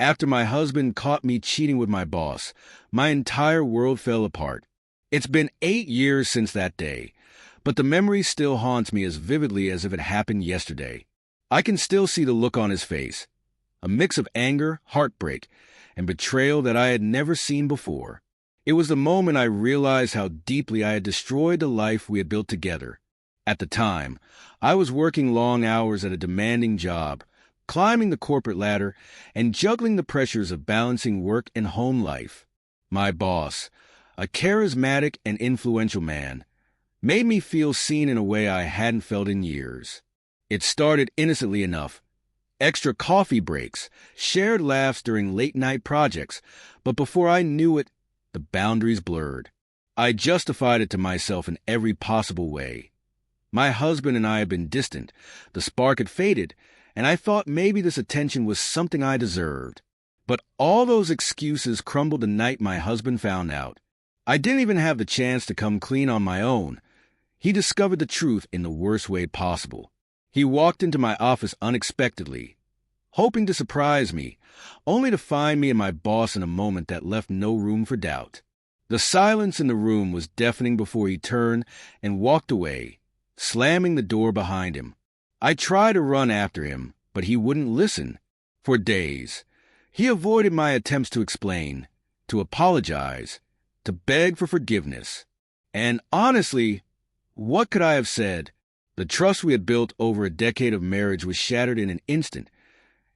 After my husband caught me cheating with my boss, my entire world fell apart. It's been 8 years since that day, but the memory still haunts me as vividly as if it happened yesterday. I can still see the look on his face, a mix of anger, heartbreak, and betrayal that I had never seen before. It was the moment I realized how deeply I had destroyed the life we had built together. At the time, I was working long hours at a demanding job, climbing the corporate ladder, and juggling the pressures of balancing work and home life. My boss, a charismatic and influential man, made me feel seen in a way I hadn't felt in years. It started innocently enough. Extra coffee breaks, shared laughs during late-night projects, but before I knew it, the boundaries blurred. I justified it to myself in every possible way. My husband and I had been distant, the spark had faded, and I thought maybe this attention was something I deserved. But all those excuses crumbled the night my husband found out. I didn't even have the chance to come clean on my own. He discovered the truth in the worst way possible. He walked into my office unexpectedly, hoping to surprise me, only to find me and my boss in a moment that left no room for doubt. The silence in the room was deafening before he turned and walked away, slamming the door behind him. I tried to run after him, but he wouldn't listen. For days, he avoided my attempts to explain, to apologize, to beg for forgiveness. And honestly, what could I have said? The trust we had built over a decade of marriage was shattered in an instant,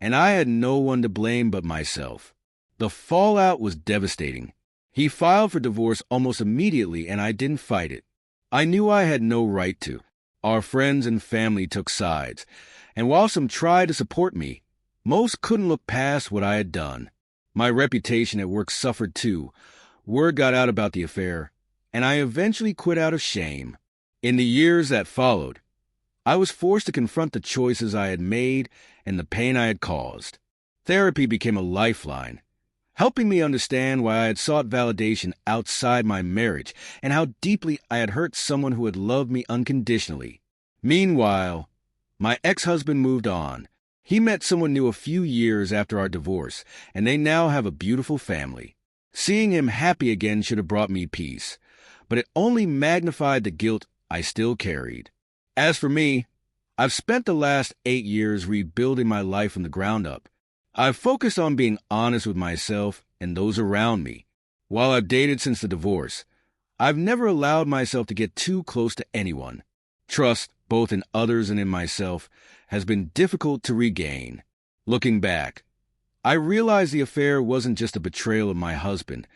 and I had no one to blame but myself. The fallout was devastating. He filed for divorce almost immediately, and I didn't fight it. I knew I had no right to. Our friends and family took sides, and while some tried to support me, most couldn't look past what I had done. My reputation at work suffered too. Word got out about the affair, and I eventually quit out of shame. In the years that followed, I was forced to confront the choices I had made and the pain I had caused. Therapy became a lifeline, helping me understand why I had sought validation outside my marriage and how deeply I had hurt someone who had loved me unconditionally. Meanwhile, my ex-husband moved on. He met someone new a few years after our divorce, and they now have a beautiful family. Seeing him happy again should have brought me peace, but it only magnified the guilt I still carried. As for me, I've spent the last 8 years rebuilding my life from the ground up. I've focused on being honest with myself and those around me. While I've dated since the divorce, I've never allowed myself to get too close to anyone. Trust, both in others and in myself, has been difficult to regain. Looking back, I realized the affair wasn't just a betrayal of my husband.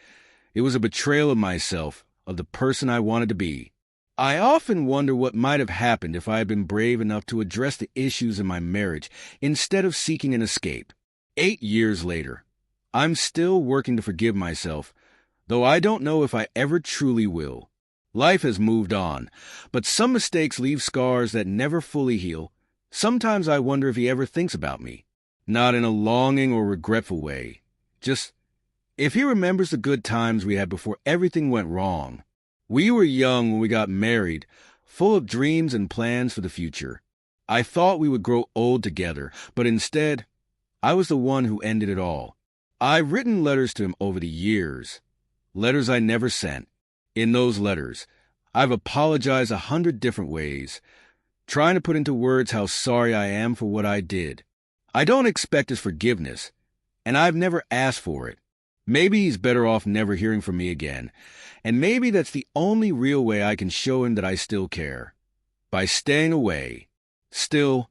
It was a betrayal of myself, of the person I wanted to be. I often wonder what might have happened if I had been brave enough to address the issues in my marriage instead of seeking an escape. 8 years later, I'm still working to forgive myself, though I don't know if I ever truly will. Life has moved on, but some mistakes leave scars that never fully heal. Sometimes I wonder if he ever thinks about me. Not in a longing or regretful way. Just if he remembers the good times we had before everything went wrong. We were young when we got married, full of dreams and plans for the future. I thought we would grow old together, but instead, I was the one who ended it all. I've written letters to him over the years, letters I never sent. In those letters, I've apologized 100 different ways, trying to put into words how sorry I am for what I did. I don't expect his forgiveness, and I've never asked for it. Maybe he's better off never hearing from me again, and maybe that's the only real way I can show him that I still care, by staying away. Still,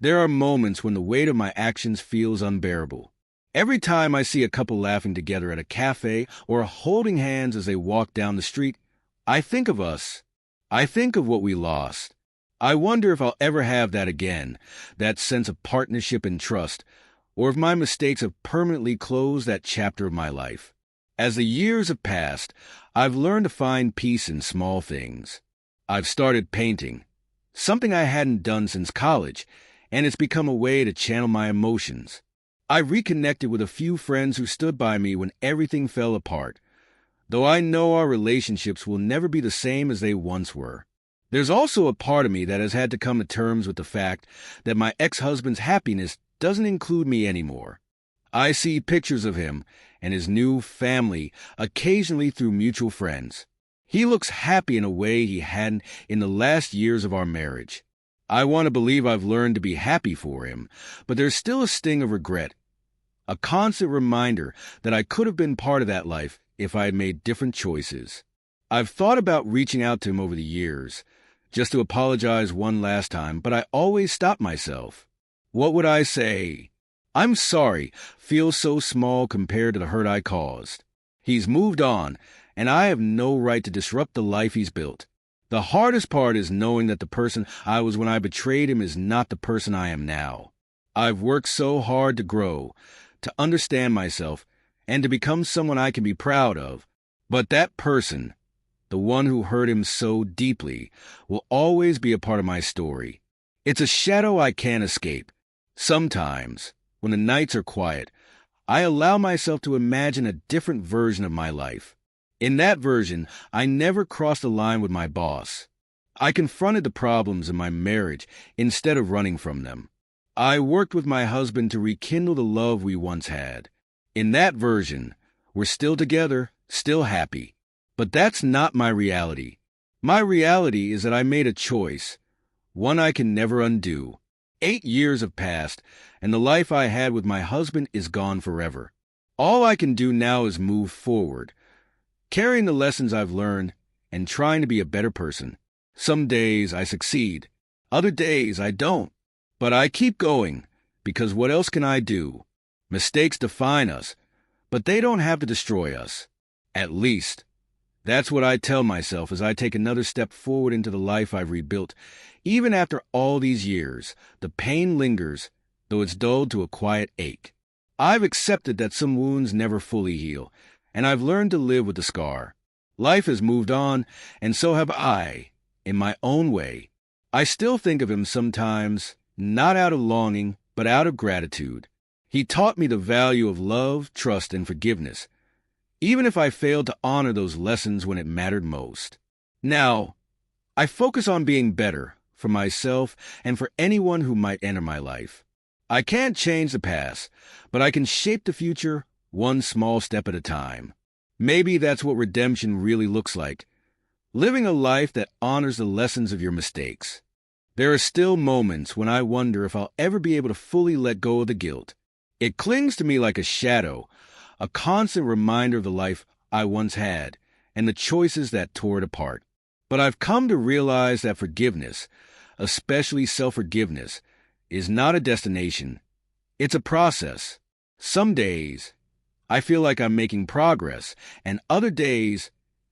there are moments when the weight of my actions feels unbearable. Every time I see a couple laughing together at a cafe or holding hands as they walk down the street, I think of us. I think of what we lost. I wonder if I'll ever have that again, that sense of partnership and trust, or if my mistakes have permanently closed that chapter of my life. As the years have passed, I've learned to find peace in small things. I've started painting, something I hadn't done since college, and it's become a way to channel my emotions. I've reconnected with a few friends who stood by me when everything fell apart, though I know our relationships will never be the same as they once were. There's also a part of me that has had to come to terms with the fact that my ex-husband's happiness doesn't include me anymore. I see pictures of him and his new family occasionally through mutual friends. He looks happy in a way he hadn't in the last years of our marriage. I want to believe I've learned to be happy for him, but there's still a sting of regret, a constant reminder that I could have been part of that life if I had made different choices. I've thought about reaching out to him over the years, just to apologize one last time, but I always stop myself. What would I say? I'm sorry, feels so small compared to the hurt I caused. He's moved on, and I have no right to disrupt the life he's built. The hardest part is knowing that the person I was when I betrayed him is not the person I am now. I've worked so hard to grow, to understand myself, and to become someone I can be proud of. But that person, the one who hurt him so deeply, will always be a part of my story. It's a shadow I can't escape. Sometimes, when the nights are quiet, I allow myself to imagine a different version of my life. In that version, I never crossed the line with my boss. I confronted the problems in my marriage instead of running from them. I worked with my husband to rekindle the love we once had. In that version, we're still together, still happy. But that's not my reality. My reality is that I made a choice, one I can never undo. 8 years have passed, and the life I had with my husband is gone forever. All I can do now is move forward, carrying the lessons I've learned and trying to be a better person. Some days I succeed, other days I don't. But I keep going, because what else can I do? Mistakes define us, but they don't have to destroy us. At least, that's what I tell myself as I take another step forward into the life I've rebuilt. Even after all these years, the pain lingers, though it's dulled to a quiet ache. I've accepted that some wounds never fully heal, and I've learned to live with the scar. Life has moved on, and so have I, in my own way. I still think of him sometimes, not out of longing, but out of gratitude. He taught me the value of love, trust, and forgiveness, even if I failed to honor those lessons when it mattered most. Now, I focus on being better for myself and for anyone who might enter my life. I can't change the past, but I can shape the future one small step at a time. Maybe that's what redemption really looks like, living a life that honors the lessons of your mistakes. There are still moments when I wonder if I'll ever be able to fully let go of the guilt. It clings to me like a shadow, a constant reminder of the life I once had and the choices that tore it apart. But I've come to realize that forgiveness, especially self-forgiveness, is not a destination. It's a process. Some days, I feel like I'm making progress, and other days,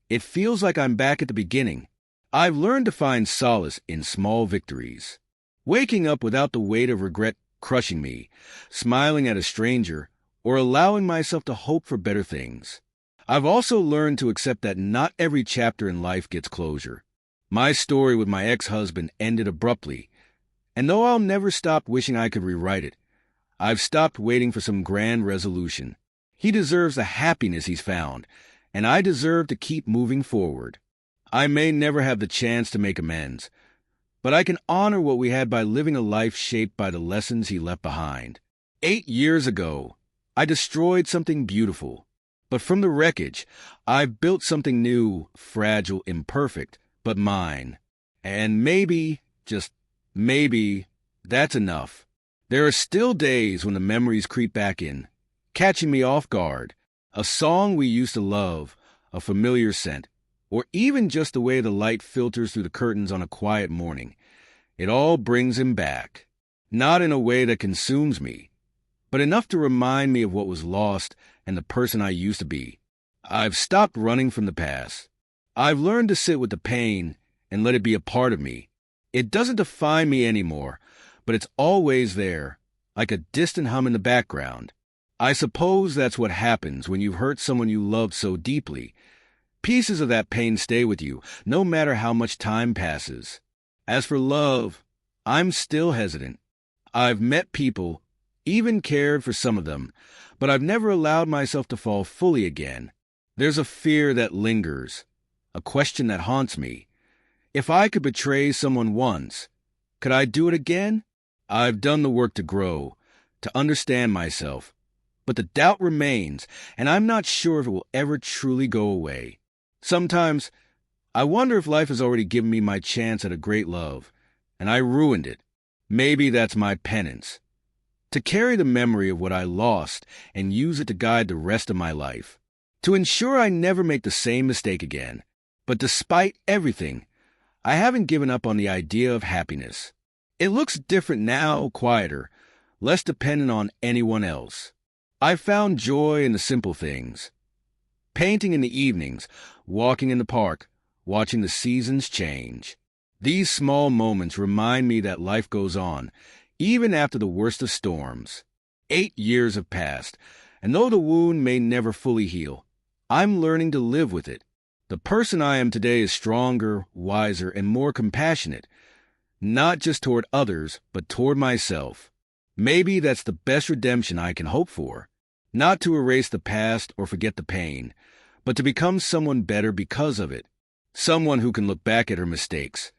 it feels like I'm back at the beginning. I've learned to find solace in small victories. Waking up without the weight of regret crushing me, smiling at a stranger, or allowing myself to hope for better things. I've also learned to accept that not every chapter in life gets closure. My story with my ex-husband ended abruptly, and though I'll never stop wishing I could rewrite it, I've stopped waiting for some grand resolution. He deserves the happiness he's found, and I deserve to keep moving forward. I may never have the chance to make amends, but I can honor what we had by living a life shaped by the lessons he left behind. 8 years ago, I destroyed something beautiful, but from the wreckage, I've built something new, fragile, imperfect, but mine. And maybe, just maybe, that's enough. There are still days when the memories creep back in, catching me off guard. A song we used to love, a familiar scent, or even just the way the light filters through the curtains on a quiet morning. It all brings him back. Not in a way that consumes me, but enough to remind me of what was lost and the person I used to be. I've stopped running from the past. I've learned to sit with the pain and let it be a part of me. It doesn't define me anymore, but it's always there, like a distant hum in the background. I suppose that's what happens when you've hurt someone you loved so deeply. Pieces of that pain stay with you, no matter how much time passes. As for love, I'm still hesitant. I've met people, even cared for some of them, but I've never allowed myself to fall fully again. There's a fear that lingers, a question that haunts me. If I could betray someone once, could I do it again? I've done the work to grow, to understand myself, but the doubt remains, and I'm not sure if it will ever truly go away. Sometimes, I wonder if life has already given me my chance at a great love, and I ruined it. Maybe that's my penance. To carry the memory of what I lost and use it to guide the rest of my life. To ensure I never make the same mistake again. But despite everything, I haven't given up on the idea of happiness. It looks different now, quieter, less dependent on anyone else. I've found joy in the simple things. Painting in the evenings, walking in the park, watching the seasons change. These small moments remind me that life goes on, even after the worst of storms. 8 years have passed, and though the wound may never fully heal, I'm learning to live with it. The person I am today is stronger, wiser, and more compassionate, not just toward others, but toward myself. Maybe that's the best redemption I can hope for. Not to erase the past or forget the pain, but to become someone better because of it. Someone who can look back at her mistakes,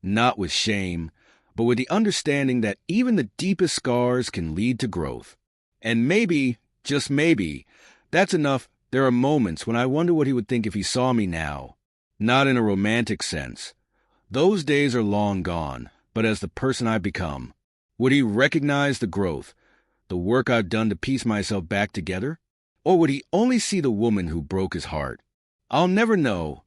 not with shame, but with the understanding that even the deepest scars can lead to growth. And maybe, just maybe, that's enough. There are moments when I wonder what he would think if he saw me now. Not in a romantic sense. Those days are long gone, but as the person I've become. Would he recognize the growth, the work I've done to piece myself back together? Or would he only see the woman who broke his heart? I'll never know,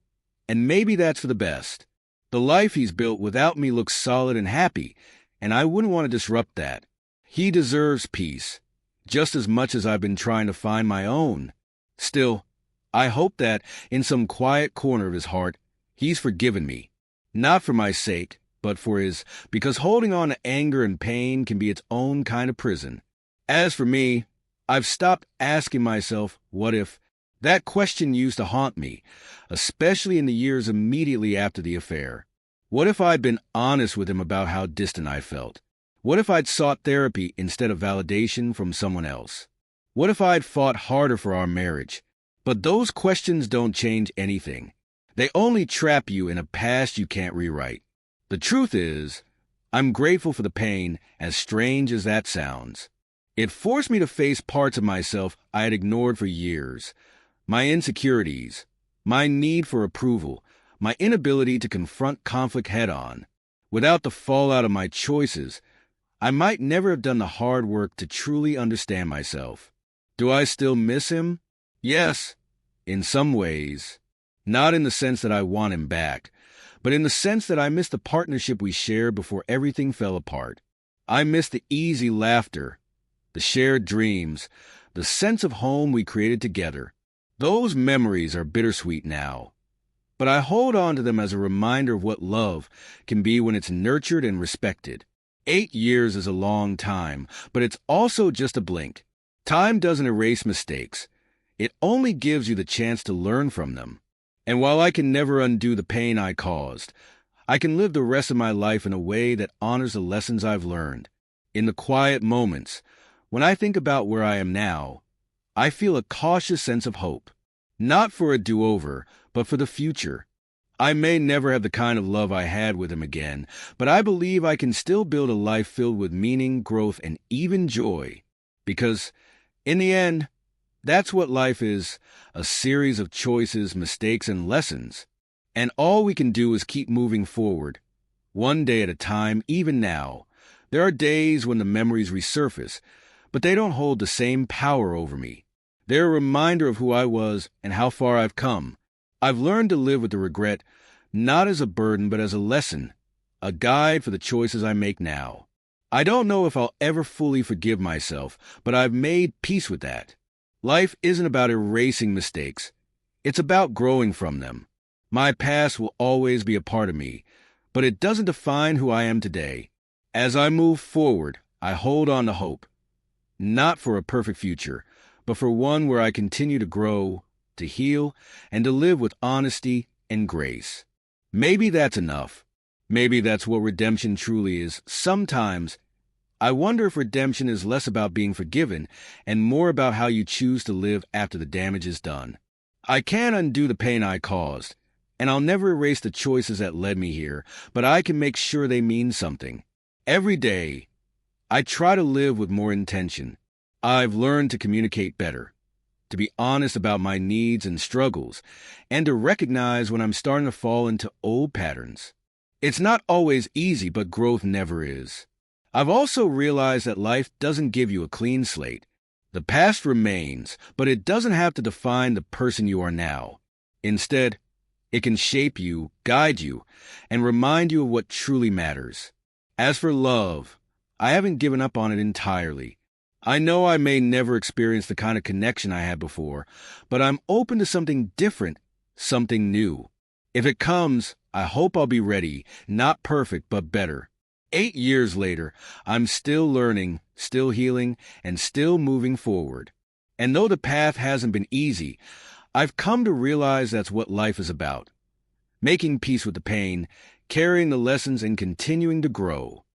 and maybe that's for the best. The life he's built without me looks solid and happy, and I wouldn't want to disrupt that. He deserves peace, just as much as I've been trying to find my own. Still, I hope that, in some quiet corner of his heart, he's forgiven me. Not for my sake, but for his, because holding on to anger and pain can be its own kind of prison. As for me, I've stopped asking myself, what if? That question used to haunt me, especially in the years immediately after the affair. What if I'd been honest with him about how distant I felt? What if I'd sought therapy instead of validation from someone else? What if I'd fought harder for our marriage? But those questions don't change anything. They only trap you in a past you can't rewrite. The truth is, I'm grateful for the pain, as strange as that sounds. It forced me to face parts of myself I had ignored for years. My insecurities, my need for approval, my inability to confront conflict head-on. Without the fallout of my choices, I might never have done the hard work to truly understand myself. Do I still miss him? Yes, in some ways. Not in the sense that I want him back, but in the sense that I miss the partnership we shared before everything fell apart. I miss the easy laughter, the shared dreams, the sense of home we created together. Those memories are bittersweet now, but I hold on to them as a reminder of what love can be when it's nurtured and respected. 8 years is a long time, but it's also just a blink. Time doesn't erase mistakes. It only gives you the chance to learn from them. And while I can never undo the pain I caused, I can live the rest of my life in a way that honors the lessons I've learned. In the quiet moments, when I think about where I am now, I feel a cautious sense of hope. Not for a do-over, but for the future. I may never have the kind of love I had with him again, but I believe I can still build a life filled with meaning, growth, and even joy. Because, in the end, that's what life is, a series of choices, mistakes, and lessons. And all we can do is keep moving forward, one day at a time, even now. There are days when the memories resurface, but they don't hold the same power over me. They're a reminder of who I was and how far I've come. I've learned to live with the regret, not as a burden, but as a lesson, a guide for the choices I make now. I don't know if I'll ever fully forgive myself, but I've made peace with that. Life isn't about erasing mistakes. It's about growing from them. My past will always be a part of me, but it doesn't define who I am today. As I move forward, I hold on to hope. Not for a perfect future, but for one where I continue to grow, to heal, and to live with honesty and grace. Maybe that's enough. Maybe that's what redemption truly is. Sometimes, I wonder if redemption is less about being forgiven and more about how you choose to live after the damage is done. I can't undo the pain I caused, and I'll never erase the choices that led me here, but I can make sure they mean something. Every day, I try to live with more intention, I've learned to communicate better, to be honest about my needs and struggles, and to recognize when I'm starting to fall into old patterns. It's not always easy, but growth never is. I've also realized that life doesn't give you a clean slate. The past remains, but it doesn't have to define the person you are now. Instead, it can shape you, guide you, and remind you of what truly matters. As for love, I haven't given up on it entirely. I know I may never experience the kind of connection I had before, but I'm open to something different, something new. If it comes, I hope I'll be ready, not perfect, but better. 8 years later, I'm still learning, still healing, and still moving forward. And though the path hasn't been easy, I've come to realize that's what life is about. Making peace with the pain, carrying the lessons, and continuing to grow.